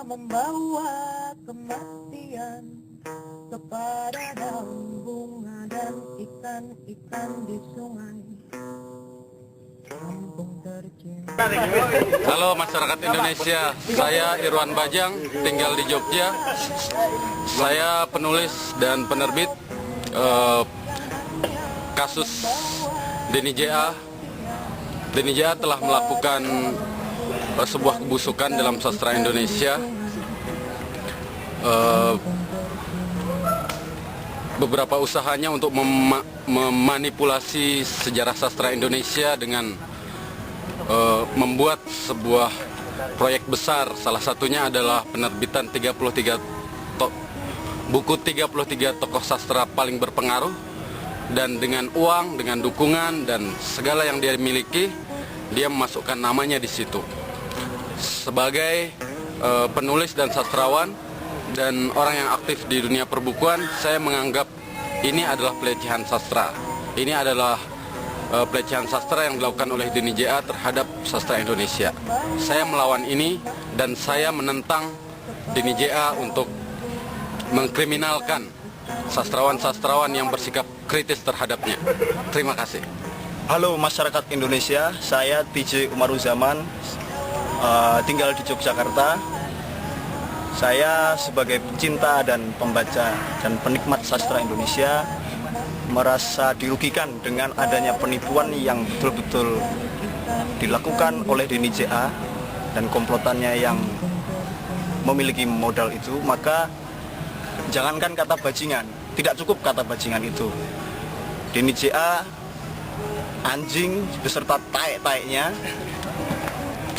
membawa kematian kepada daun bunga dan ikan-ikan di sungai. Kampung tercinta. Halo masyarakat Indonesia, saya Irwan Bajang, tinggal di Jogja. Saya penulis dan penerbit kasus Denny J.A. Denny J.A. telah melakukan sebuah kebusukan dalam sastra Indonesia. Beberapa usahanya untuk memanipulasi sejarah sastra Indonesia dengan membuat sebuah proyek besar. Salah satunya adalah penerbitan buku 33 tokoh sastra paling berpengaruh, dan dengan uang, dengan dukungan dan segala yang dia miliki, dia memasukkan namanya di situ. Sebagai penulis dan sastrawan dan orang yang aktif di dunia perbukuan, saya menganggap ini adalah pelecehan sastra. Ini adalah pelecehan sastra yang dilakukan oleh Denny J.A. terhadap sastra Indonesia. Saya melawan ini dan saya menentang Denny J.A. untuk mengkriminalkan sastrawan-sastrawan yang bersikap kritis terhadapnya. Terima kasih. Halo masyarakat Indonesia, saya TJ Umaruzaman, tinggal di Yogyakarta. Saya sebagai pecinta dan pembaca dan penikmat sastra Indonesia merasa dirugikan dengan adanya penipuan yang betul-betul dilakukan oleh Denny J.A. dan komplotannya yang memiliki modal itu. Maka jangankan kata bajingan, tidak cukup kata bajingan itu. Denny J.A. anjing beserta taek-taeknya,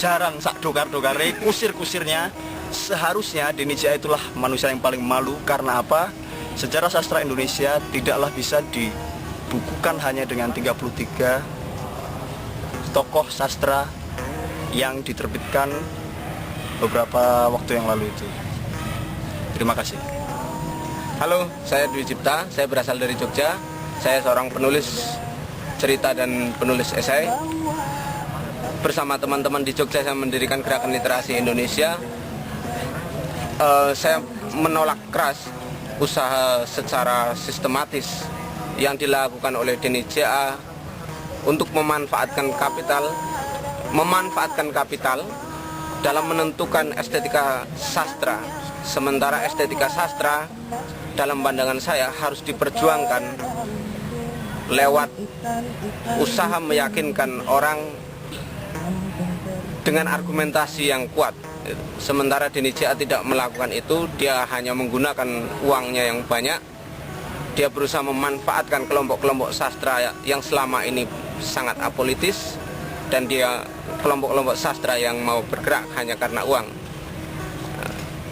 jarang sak dokar-dokare, kusir-kusirnya. Seharusnya Denny J.A. itulah manusia yang paling malu. Karena apa? Sejarah sastra Indonesia tidaklah bisa dibukukan hanya dengan 33 tokoh sastra yang diterbitkan beberapa waktu yang lalu itu. Terima kasih. Halo, saya Dwi Cipta, saya berasal dari Jogja. Saya seorang penulis cerita dan penulis esai. Bersama teman-teman di Jogja saya mendirikan Gerakan Literasi Indonesia. Saya menolak keras usaha secara sistematis yang dilakukan oleh Denny J.A. untuk memanfaatkan kapital dalam menentukan estetika sastra. Sementara estetika sastra dalam pandangan saya harus diperjuangkan lewat usaha meyakinkan orang dengan argumentasi yang kuat. Sementara Denny J.A. tidak melakukan itu, dia hanya menggunakan uangnya yang banyak. Dia berusaha memanfaatkan kelompok-kelompok sastra yang selama ini sangat apolitis, dan dia kelompok-kelompok sastra yang mau bergerak hanya karena uang.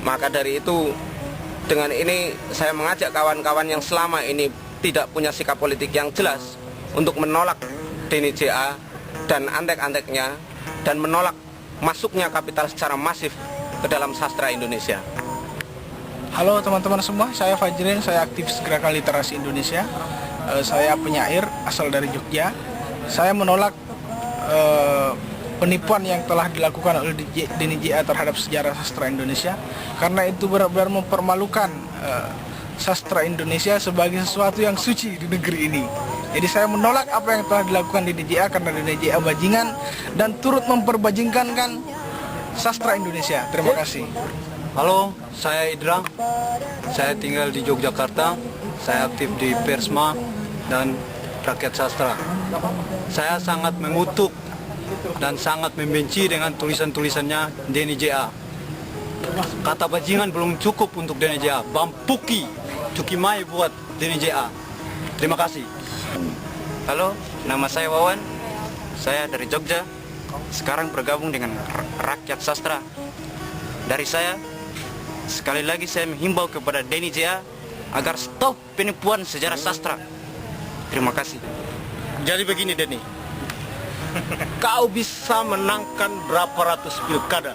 Maka dari itu, dengan ini saya mengajak kawan-kawan yang selama ini tidak punya sikap politik yang jelas untuk menolak Denny J.A. dan antek-anteknya, dan menolak masuknya kapital secara masif ke dalam sastra Indonesia. Halo teman-teman semua, saya Fajrin, saya aktivis Gerakan Literasi Indonesia. Saya penyair asal dari Jogja. Saya menolak penipuan yang telah dilakukan oleh Denny J.A. terhadap sejarah sastra Indonesia, karena itu benar-benar mempermalukan sastra Indonesia sebagai sesuatu yang suci di negeri ini. Jadi saya menolak apa yang telah dilakukan Denny J.A. karena Denny J.A. bajingan dan turut memperbajingkankan sastra Indonesia. Terima kasih. Halo, saya Idra. Saya tinggal di Yogyakarta. Saya aktif di Persma dan Rakyat Sastra. Saya sangat mengutuk dan sangat membenci dengan tulisan-tulisannya Denny J.A. Kata bajingan belum cukup untuk Denny J.A. Bampuki, cukimai buat Denny J.A. Terima kasih. Halo, nama saya Wawan. Saya dari Jogja. Sekarang bergabung dengan Rakyat Sastra. Dari saya, sekali lagi saya menghimbau kepada Denny J.A. agar stop penipuan sejarah sastra. Terima kasih. Jadi begini Denny, kau bisa menangkan berapa ratus pilkada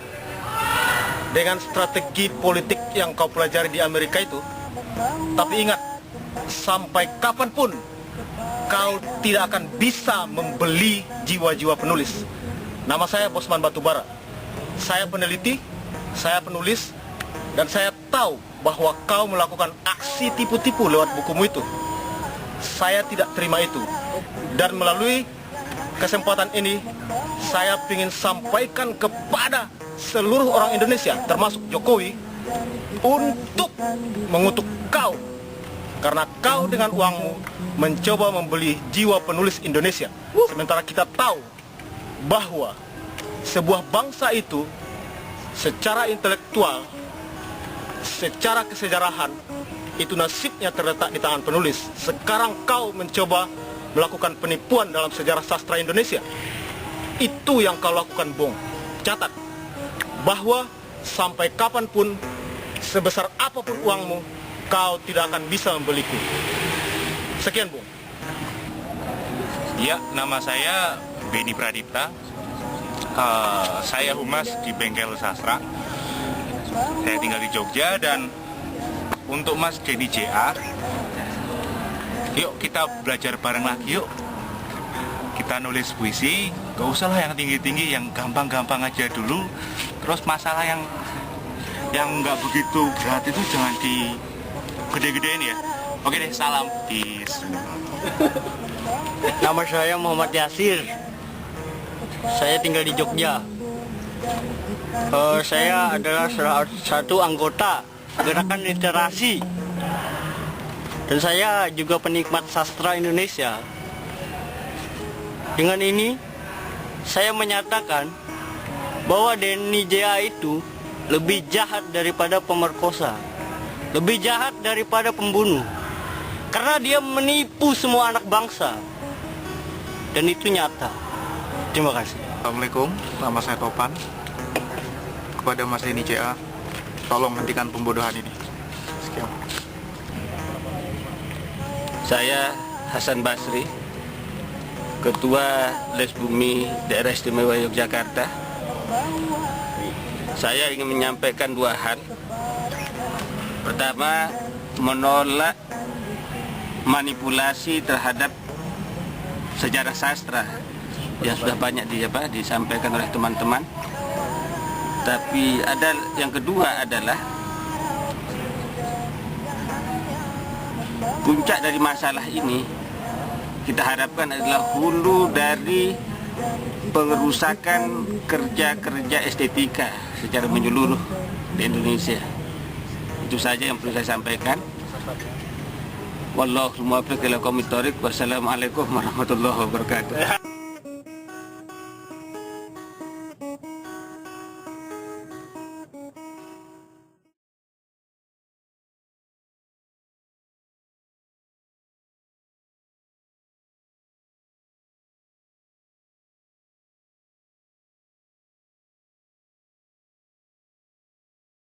dengan strategi politik yang kau pelajari di Amerika itu. Tapi ingat, sampai kapanpun kau tidak akan bisa membeli jiwa-jiwa penulis. Nama saya Bosman Batubara. Saya peneliti, saya penulis, dan saya tahu bahwa kau melakukan aksi tipu-tipu lewat bukumu itu. Saya tidak terima itu. Dan melalui kesempatan ini, saya ingin sampaikan kepada seluruh orang Indonesia, termasuk Jokowi, untuk mengutuk kau. Karena kau dengan uangmu mencoba membeli jiwa penulis Indonesia. Sementara kita tahu bahwa sebuah bangsa itu secara intelektual, secara kesejarahan, itu nasibnya terletak di tangan penulis. Sekarang kau mencoba melakukan penipuan dalam sejarah sastra Indonesia. Itu yang kau lakukan, Bung. Catat bahwa sampai kapanpun, sebesar apapun uangmu, kau tidak akan bisa membeliku. Sekian, Bung. Ya, nama saya Beni Pradipta. Saya humas di Bengkel Sastra. Saya tinggal di Jogja, dan untuk Mas Denny JA, yuk kita belajar bareng lagi yuk. Kita nulis puisi, gak usah lah yang tinggi-tinggi, yang gampang-gampang aja dulu. Terus masalah yang nggak begitu berat itu jangan di gede-gedein ya. Oke deh, salam. Peace. Nama saya Muhammad Yasir. Saya tinggal di Jogja. Saya adalah salah satu anggota Gerakan Literasi. Dan saya juga penikmat sastra Indonesia. Dengan ini, saya menyatakan bahwa Denny JA itu lebih jahat daripada pemerkosa, lebih jahat daripada pembunuh. Karena dia menipu semua anak bangsa. Dan itu nyata. Terima kasih. Assalamualaikum, nama saya Topan. Kepada Mas Denny JA, tolong hentikan pembodohan ini. Sekian. Saya Hasan Basri, Ketua Les Bumi Daerah Istimewa Yogyakarta. Saya ingin menyampaikan dua hal. Pertama, menolak manipulasi terhadap sejarah sastra yang sudah banyak disampaikan oleh teman-teman. Tapi yang kedua adalah puncak dari masalah ini kita harapkan adalah hulu dari pengerusakan kerja-kerja estetika secara menyeluruh di Indonesia. Itu saja yang perlu saya sampaikan. Wallahu muwaffiq ila aqwamit thoriq. Wassalamualaikum warahmatullahi wabarakatuh.